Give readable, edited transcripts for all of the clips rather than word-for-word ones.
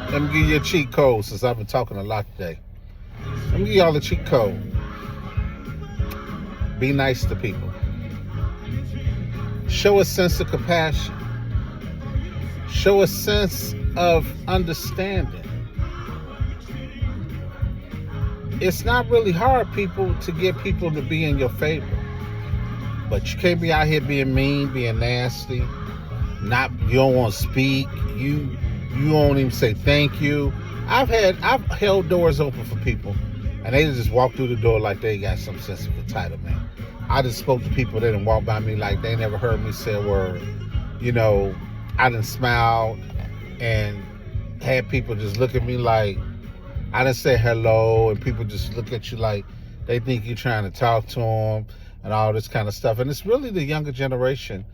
Let me give you a cheat code since I've been talking a lot today. Let me give y'all a cheat code. Be nice to people. Show a sense of compassion. Show a sense of understanding. It's not really hard, people, to get people to be in your favor. But you can't be out here being mean, being nasty. You don't want to speak. You won't even say thank you. I've held doors open for people, and they just walk through the door like they got some sense of entitlement. I just spoke to people that didn't walk by me like they never heard me say a word. I done smiled and had people just look at me like I didn't say hello, and people just look at you like they think you're trying to talk to them and all this kind of stuff. And it's really the younger generation.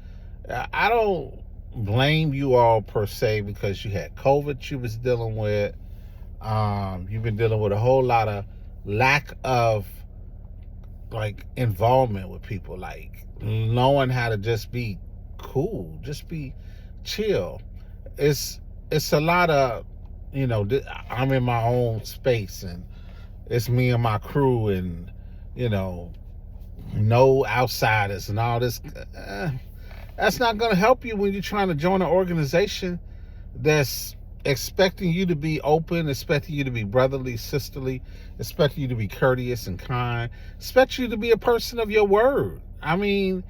I don't blame you all per se, because you had COVID you was dealing with. You've been dealing with a whole lot of lack of involvement with people, like knowing how to just be cool, just be chill. It's a lot of, I'm in my own space and it's me and my crew, and no outsiders and all this. That's not going to help you when you're trying to join an organization that's expecting you to be open, expecting you to be brotherly, sisterly, expecting you to be courteous and kind, expect you to be a person of your word. I mean,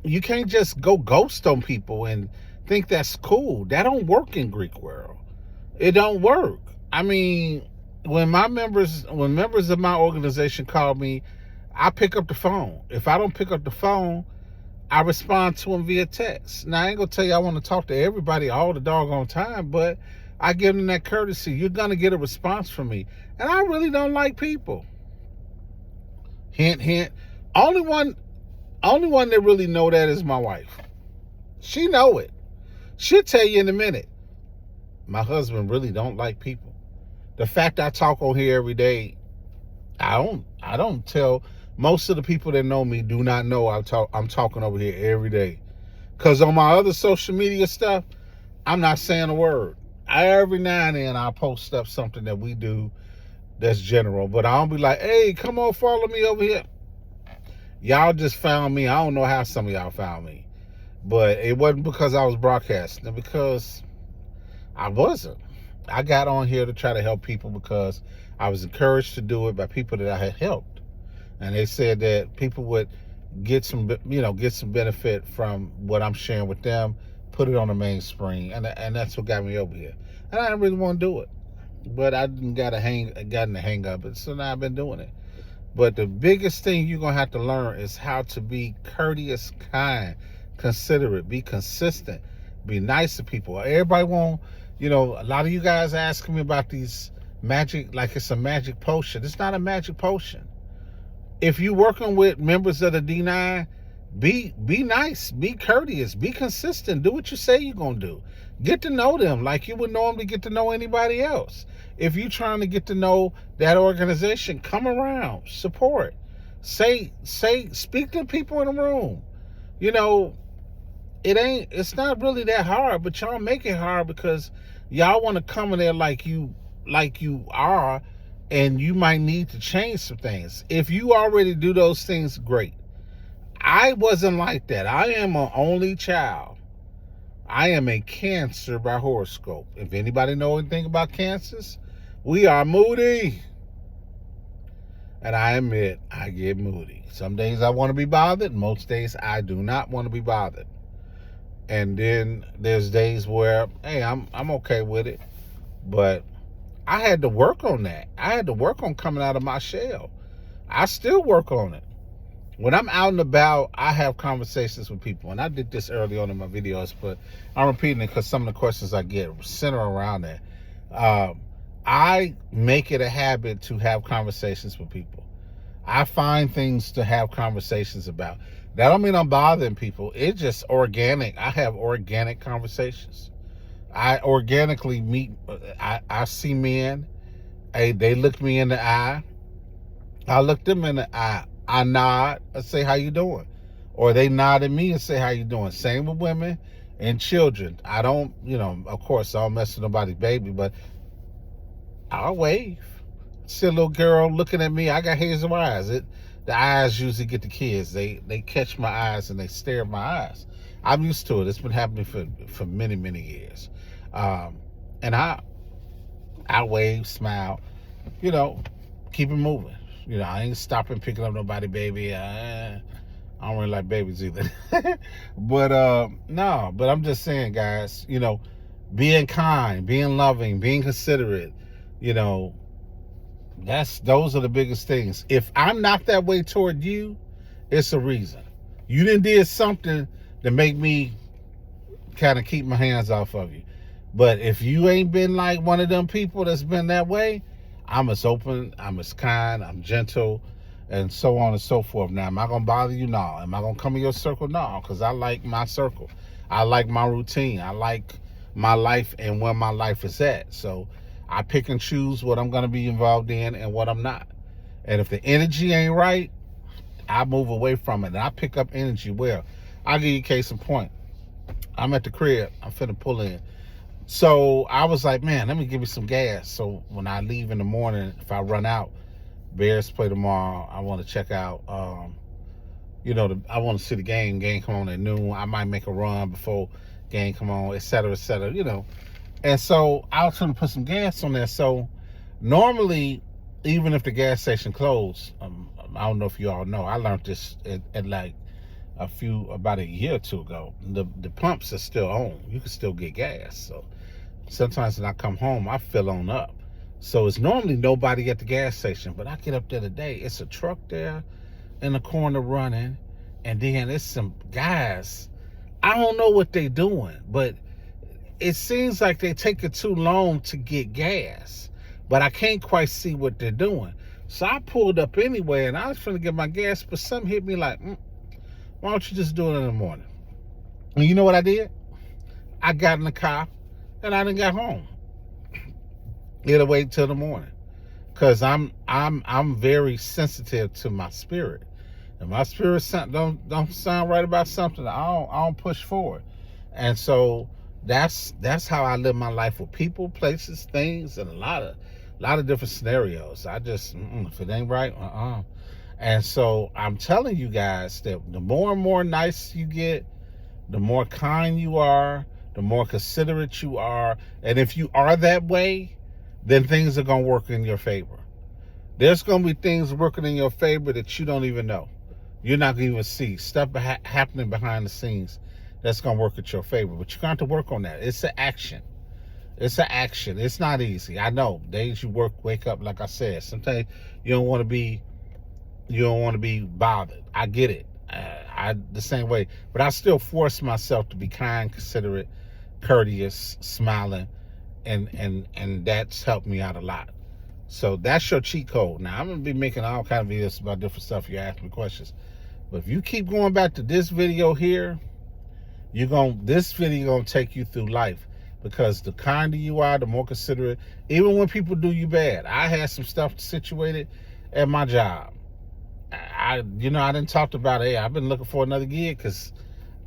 you can't just go ghost on people and think that's cool. That don't work in Greek world. It don't work. I mean, when members of my organization call me, I pick up the phone. If I don't pick up the phone, I respond to them via text. Now, I ain't gonna tell you I want to talk to everybody all the doggone time, but I give them that courtesy. You're gonna get a response from me. And I really don't like people. Hint, hint. Only one that really know that is my wife. She know it. She'll tell you in a minute. My husband really don't like people. The fact I talk on here every day, I don't tell. Most of the people that know me do not know I'm talking over here every day. Because on my other social media stuff, I'm not saying a word. Every now and then I'll post up something that we do that's general. But I don't be like, hey, come on, follow me over here. Y'all just found me. I don't know how some of y'all found me. But it wasn't because I was broadcasting. Because I wasn't. I got on here to try to help people because I was encouraged to do it by people that I had helped. And they said that people would get some benefit from what I'm sharing with them, put it on the mainstream, and that's what got me over here. And I didn't really want to do it, but I didn't got in the hang of it, so now I've been doing it. But the biggest thing you're gonna have to learn is how to be courteous, kind, considerate, be consistent, be nice to people. Everybody want, a lot of you guys asking me about these magic, like it's a magic potion. It's not a magic potion. If you're working with members of the D9, be nice, be courteous, be consistent, do what you say you're going to do. Get to know them like you would normally get to know anybody else. If you're trying to get to know that organization, come around, support. Speak to people in the room. It's not really that hard, but y'all make it hard because y'all want to come in there like you are, and you might need to change some things. If you already do those things, great. I wasn't like that. I am an only child. I am a Cancer by horoscope. If anybody know anything about Cancers, we are moody. And I admit, I get moody. Some days I want to be bothered. Most days I do not want to be bothered. And then there's days where, hey, I'm okay with it. But I had to work on that. I had to work on coming out of my shell. I still work on it. When I'm out and about, I have conversations with people. And I did this early on in my videos, but I'm repeating it because some of the questions I get center around that. I make it a habit to have conversations with people. I find things to have conversations about. That don't mean I'm bothering people. It's just organic. I have organic conversations. I organically meet. I see men. They look me in the eye. I look them in the eye. I nod. I say, how you doing? Or they nod at me and say, how you doing? Same with women. and children. I don't, of course, I don't mess with nobody's baby, but I'll wave. See a little girl looking at me. I got hazel eyes. The eyes usually get the kids. They catch my eyes and they stare at my eyes. I'm used to it. It's been happening for many, many years. And I wave, smile, keep it moving. I ain't stopping picking up nobody, baby. I don't really like babies either. But no, but I'm just saying, guys, being kind, being loving, being considerate, those are the biggest things. If I'm not that way toward you, it's a reason. You done did something to make me kind of keep my hands off of you. But if you ain't been like one of them people that's been that way, I'm as open, I'm as kind, I'm gentle, and so on and so forth. Now, am I going to bother you? No. Am I going to come in your circle? No, because I like my circle. I like my routine. I like my life and where my life is at. So I pick and choose what I'm going to be involved in and what I'm not. And if the energy ain't right, I move away from it. And I pick up energy well. I'll give you a case in point. I'm at the crib. I'm finna pull in. So I was like, man, let me give me some gas. So when I leave in the morning, if I run out, Bears play tomorrow, I want to check out, I want to see the game. Game come on at noon. I might make a run before game come on, et cetera, And so I was trying to put some gas on there. So normally, even if the gas station closed, I don't know if you all know, I learned this at like about a year or two ago. The pumps are still on. You can still get gas. So sometimes when I come home, I fill on up. So it's normally nobody at the gas station, but I get up there today. It's a truck there in the corner running, and then it's some guys. I don't know what they're doing, but it seems like they take it too long to get gas, but I can't quite see what they're doing. So I pulled up anyway, and I was trying to get my gas, but something hit me like, why don't you just do it in the morning? And you know what I did? I got in the car, and I didn't get home. It'll wait till the morning, cause I'm very sensitive to my spirit. If my spirit don't sound right about something, I don't push forward. And so that's how I live my life with people, places, things, and a lot of different scenarios. I just if it ain't right, And so I'm telling you guys that the more and more nice you get, the more kind you are, the more considerate you are. And if you are that way, then things are going to work in your favor. There's going to be things working in your favor that you don't even know. You're not going to even see stuff happening behind the scenes that's going to work at your favor. But you're going to have to work on that. It's an action. It's an action. It's not easy. I know. Days you wake up, like I said, sometimes you don't want to be bothered. I get it. I the same way. But I still force myself to be kind, considerate, courteous, smiling, and that's helped me out a lot. So that's your cheat code. Now I'm gonna be making all kind of videos about different stuff. You ask me questions, but if you keep going back to this video here, this video gonna take you through life, because the kinder you are, the more considerate. Even when people do you bad, I had some stuff situated at my job. I didn't talk about it. Hey, I've been looking for another gig because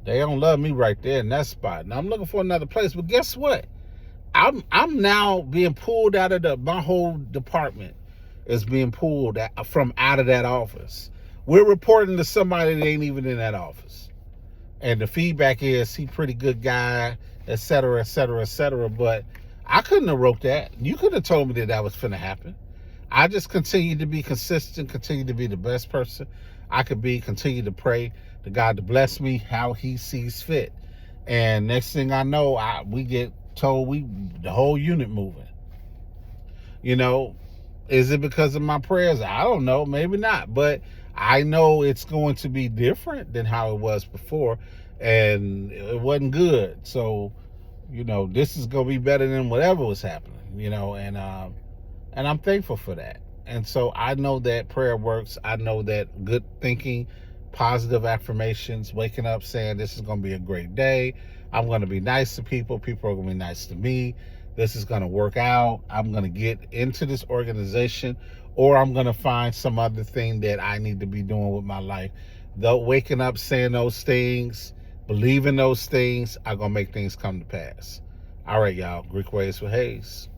they don't love me right there in that spot. And I'm looking for another place. But guess what? I'm now being pulled out of my whole department is being pulled from out of that office. We're reporting to somebody that ain't even in that office. And the feedback is he pretty good guy, et cetera, et cetera, et cetera. But I couldn't have wrote that. You could have told me that was finna happen. I just continue to be consistent, continue to be the best person I could be, continue to pray to God to bless me how he sees fit. And next thing I know, we get told the whole unit moving. Is it because of my prayers? I don't know, maybe not. But I know it's going to be different than how it was before. And it wasn't good. So, this is going to be better than whatever was happening, and I'm thankful for that. And so I know that prayer works. I know that good thinking, positive affirmations, waking up saying this is going to be a great day. I'm going to be nice to people. People are going to be nice to me. This is going to work out. I'm going to get into this organization, or I'm going to find some other thing that I need to be doing with my life. Though waking up saying those things, Believe in those things are going to make things come to pass. All right, y'all. Greek Ways with Hayes.